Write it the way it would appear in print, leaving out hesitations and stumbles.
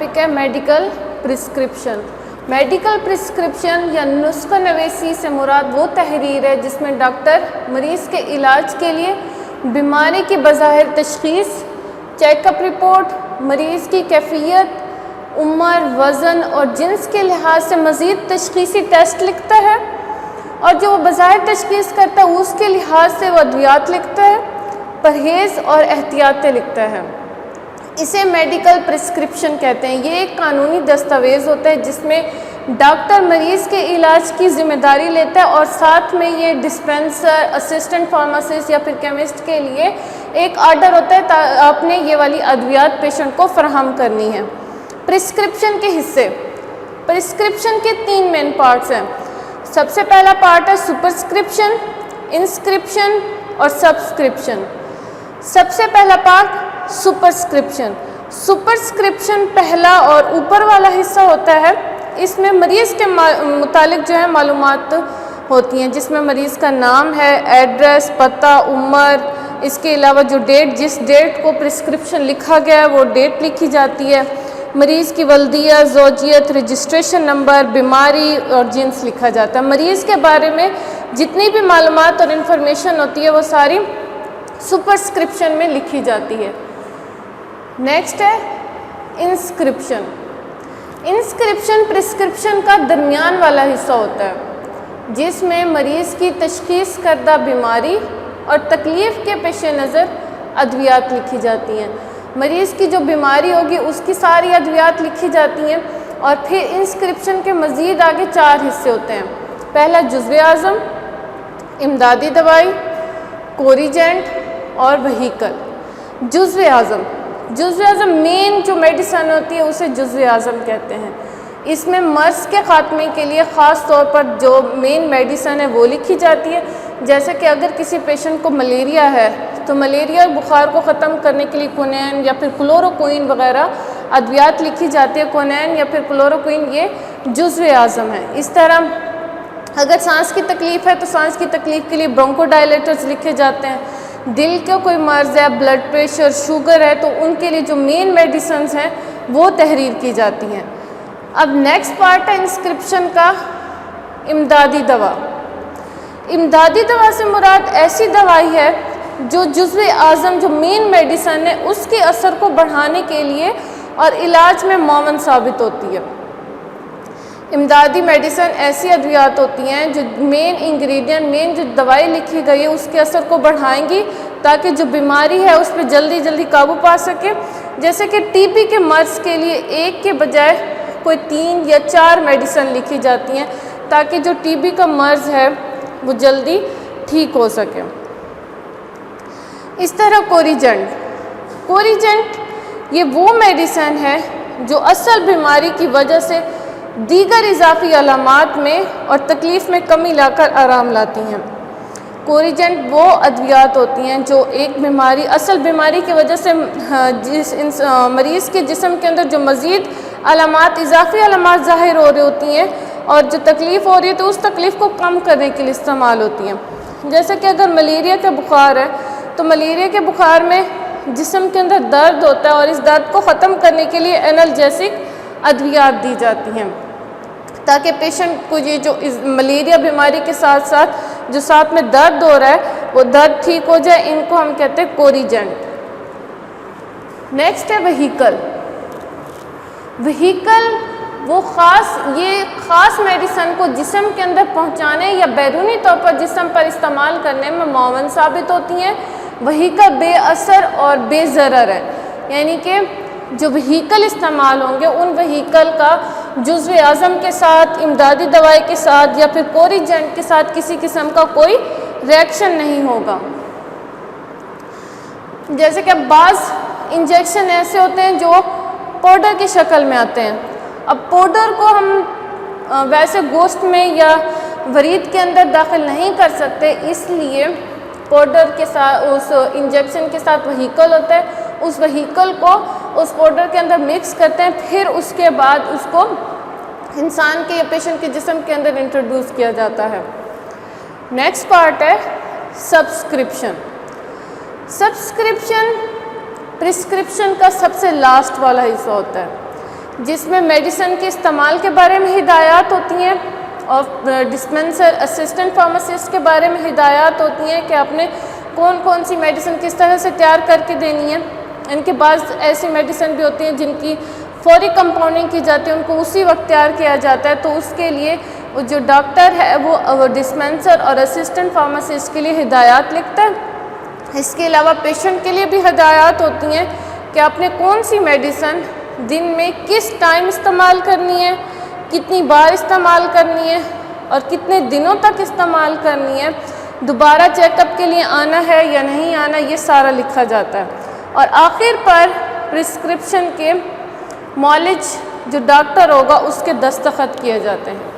Topic ہے medical prescription. Medical prescription یا نسخہ نویسی سے مراد وہ تحریر ہے جس میں ڈاکٹر مریض کے علاج کے لیے بیماری کی بظاہر تشخیص، چیک اپ رپورٹ، مریض کی کیفیت، عمر، وزن اور جنس کے لحاظ سے مزید تشخیصی ٹیسٹ لکھتا ہے، اور جو وہ بظاہر تشخیص کرتا ہے اس کے لحاظ سے وہ ادویات لکھتا ہے، پرہیز اور احتیاطیں لکھتا ہے۔ اسے میڈیکل پرسکرپشن کہتے ہیں۔ یہ ایک قانونی دستاویز ہوتا ہے جس میں ڈاکٹر مریض کے علاج کی ذمہ داری لیتا ہے، اور ساتھ میں یہ ڈسپینسر، اسسٹنٹ فارماسسٹ یا پھر کیمسٹ کے لیے ایک آرڈر ہوتا ہے آپ نے یہ والی ادویات پیشنٹ کو فراہم کرنی ہے۔ پرسکرپشن کے حصے، پرسکرپشن کے 3 مین پارٹس ہیں۔ سب سے پہلا پارٹ ہے سپرسکرپشن، انسکرپشن اور سبسکرپشن۔ سب سے پہلا پارٹ سپرسکرپشن۔ سپرسکرپشن پہلا اور اوپر والا حصہ ہوتا ہے، اس میں مریض کے متعلق جو ہے معلومات ہوتی ہیں، جس میں مریض کا نام ہے، ایڈریس، پتہ، عمر، اس کے علاوہ جو ڈیٹ، جس ڈیٹ کو پرسکرپشن لکھا گیا ہے وہ ڈیٹ لکھی جاتی ہے، مریض کی ولدیہ، زوجیت، رجسٹریشن نمبر، بیماری اور جنس لکھا جاتا ہے۔ مریض کے بارے میں جتنی بھی معلومات اور انفارمیشن ہوتی ہے وہ ساری سپرسکرپشن میں لکھی جاتی ہے۔ نیکسٹ ہے انسکرپشن۔ انسکرپشن پرسکرپشن کا درمیان والا حصہ ہوتا ہے جس میں مریض کی تشخیص کردہ بیماری اور تکلیف کے پیش نظر ادویات لکھی جاتی ہیں۔ مریض کی جو بیماری ہوگی اس کی ساری ادویات لکھی جاتی ہیں، اور پھر انسکرپشن کے مزید آگے 4 حصے ہوتے ہیں۔ پہلا جزو اعظم، امدادی دوائی، کوریجنٹ اور وہیکل۔ جزو اعظم، جزو اعظم مین جو میڈیسن ہوتی ہے اسے جزو اعظم کہتے ہیں۔ اس میں مرض کے خاتمے کے لیے خاص طور پر جو مین میڈیسن ہے وہ لکھی جاتی ہے، جیسے کہ اگر کسی پیشنٹ کو ملیریا ہے تو ملیریا بخار کو ختم کرنے کے لیے کونین یا پھر کلوروکوئین وغیرہ ادویات لکھی جاتی ہے۔ کونین یا پھر کلوروکوئین یہ جزو اعظم ہے۔ اس طرح اگر سانس کی تکلیف ہے تو سانس کی تکلیف کے لیے برونکو ڈائلیٹرز لکھے جاتے ہیں۔ دل کا کوئی مرض ہے، بلڈ پریشر، شوگر ہے، تو ان کے لیے جو مین میڈیسنز ہیں وہ تحریر کی جاتی ہیں۔ اب نیکسٹ پارٹ ہے انسکرپشن کا، امدادی دوا۔ امدادی دوا سے مراد ایسی دوائی ہے جو جزو اعظم جو مین میڈیسن ہے اس کے اثر کو بڑھانے کے لیے اور علاج میں معاون ثابت ہوتی ہے۔ امدادی میڈیسن ایسی ادویات ہوتی ہیں جو مین انگریڈینٹ، مین جو دوائی لکھی گئی ہے اس کے اثر کو بڑھائیں گی تاکہ جو بیماری ہے اس پہ جلدی جلدی قابو پا سکے۔ جیسے کہ ٹی بی کے مرض کے لیے ایک کے بجائے کوئی 3 یا 4 میڈیسن لکھی جاتی ہیں تاکہ جو ٹی بی کا مرض ہے وہ جلدی ٹھیک ہو سکے۔ اس طرح کوریجنٹ، کوریجنٹ یہ وہ میڈیسن ہے جو اصل بیماری کی وجہ سے دیگر اضافی علامات میں اور تکلیف میں کمی لا کر آرام لاتی ہیں۔ کوریجنٹ وہ ادویات ہوتی ہیں جو ایک بیماری، اصل بیماری کی وجہ سے مریض کے جسم کے اندر جو مزید علامات، اضافی علامات ظاہر ہو رہی ہوتی ہیں اور جو تکلیف ہو رہی ہے تو اس تکلیف کو کم کرنے کے لیے استعمال ہوتی ہیں۔ جیسے کہ اگر ملیریا کا بخار ہے تو ملیریا کے بخار میں جسم کے اندر درد ہوتا ہے اور اس درد کو ختم کرنے کے لیے انالجیسک ادویات دی جاتی ہیں تاکہ پیشنٹ کو یہ جو ملیریا بیماری کے ساتھ ساتھ جو ساتھ میں درد ہو رہا ہے وہ درد ٹھیک ہو جائے۔ ان کو ہم کہتے ہیں کوریجنٹ۔ نیکسٹ ہے وہیکل۔ وہیکل وہ خاص میڈیسن کو جسم کے اندر پہنچانے یا بیرونی طور پر جسم پر استعمال کرنے میں معاون ثابت ہوتی ہیں۔ وہیکل بے اثر اور بے ضرر ہے، یعنی کہ جو وہیکل استعمال ہوں گے ان وہیکل کا جزو اعظم کے ساتھ، امدادی دوائی کے ساتھ یا پھر کوریجنٹ کے ساتھ کسی قسم کا کوئی ریئیکشن نہیں ہوگا۔ جیسے کہ بعض انجیکشن ایسے ہوتے ہیں جو پاؤڈر کی شکل میں آتے ہیں۔ اب پاؤڈر کو ہم ویسے گوشت میں یا ورید کے اندر داخل نہیں کر سکتے، اس لیے پاؤڈر کے ساتھ اس انجیکشن کے ساتھ وہیکل ہوتا ہے، اس وہیکل کو اس پاؤڈر کے اندر مکس کرتے ہیں، پھر اس کے بعد اس کو انسان کے یا پیشنٹ کے جسم کے اندر انٹروڈیوس کیا جاتا ہے۔ نیکسٹ پارٹ ہے سبسکرپشن۔ سبسکرپشن پرسکرپشن کا سب سے لاسٹ والا حصہ ہوتا ہے۔ جس میں میڈیسن کے استعمال کے بارے میں ہدایات ہوتی ہیں اور ڈسپینسر اسسٹنٹ فارماسسٹ کے بارے میں ہدایات ہوتی ہیں کہ آپ نے کون کون سی میڈیسن کس طرح سے تیار کر کے دینی ہے. ان کے بعض ایسی میڈیسن بھی ہوتی ہیں جن کی فوری کمپاؤنڈنگ کی جاتی ہے، ان کو اسی وقت تیار کیا جاتا ہے، تو اس کے لیے جو ڈاکٹر ہے وہ ڈسپینسر اور اسسٹنٹ فارماسسٹ کے لیے ہدایات لکھتا ہے. اس کے علاوہ پیشنٹ کے لیے بھی ہدایات ہوتی ہیں کہ آپ نے کون سی میڈیسن دن میں کس ٹائم استعمال کرنی ہے، کتنی بار استعمال کرنی ہے اور کتنے دنوں تک استعمال کرنی ہے، دوبارہ چیک اپ کے لیے آنا ہے یا نہیں آنا، یہ سارا لکھا جاتا ہے. اور آخر پر پرسکرپشن کے معالج جو ڈاکٹر ہوگا اس کے دستخط کیے جاتے ہیں.